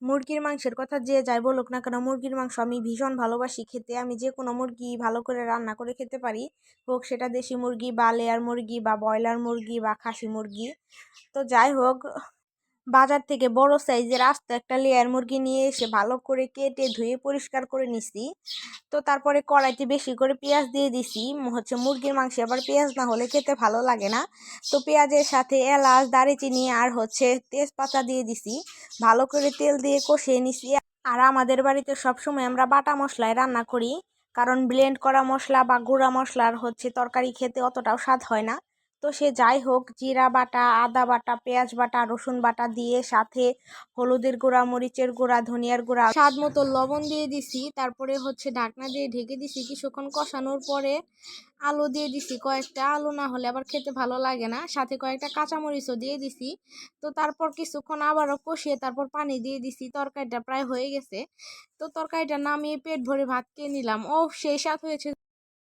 মুরগির মাংসের কথা যে যাই বলুক না কেন, মুরগির মাংস আমি ভীষণ ভালোবাসি খেতে। আমি যে কোনো মুরগি ভালো করে রান্না করে খেতে পারি, হোক সেটা দেশি মুরগি বা লেয়ার মুরগি বা ব্রয়লার মুরগি বা খাসি মুরগি। তো যাই হোক, বাজার থেকে বড় সাইজের আস্ত একটা লেয়ার মুরগি নিয়ে এসে ভালো করে কেটে ধুয়ে পরিষ্কার করে নিছি। তো তারপরে কড়াইতে বেশি করে পেঁয়াজ দিয়ে দিছি। মুরগির মাংসে আবার পেঁয়াজ না হলে খেতে ভালো লাগে না। তো পেঁয়াজের সাথে এলাচ, দারুচিনি আর তেজপাতা দিয়ে দিছি। ভালো করে তেল দিয়ে কষিয়ে নিছি। আর আমাদের বাড়িতে সবসময় আমরা বাটা মশলায় রান্না করি, কারণ ব্লেন্ড করা মশলা বা গুঁড়া মশলার তরকারি খেতে অতটাও স্বাদ হয় না। তো সে যাই হোক, জিরা বাটা, আদা বাটা, পেঁয়াজ বাটা, রসুন বাটা দিয়ে সাথে হলুদের গুঁড়া, মরিচের গুঁড়া, ধনিয়ার গুঁড়া, স্বাদ মতো লবণ দিয়ে দিছি। তারপরে ঢাকনা দিয়ে ঢেকে দিছি। কিছুক্ষণ কষানোর পরে আলু দিয়ে দিছি কয়েকটা। আলু না হলে আবার খেতে ভালো লাগে না। সাথে কয়েকটা কাঁচামরিচও দিয়ে দিছি। তো তারপর কিছুক্ষণ আবারও কষিয়ে তারপর পানি দিয়ে দিছি। তরকারিটা প্রায় হয়ে গেছে। তো তরকারিটা নামিয়ে পেট ভরে ভাত খেয়ে নিলাম। ও সেই স্বাদ হয়েছে।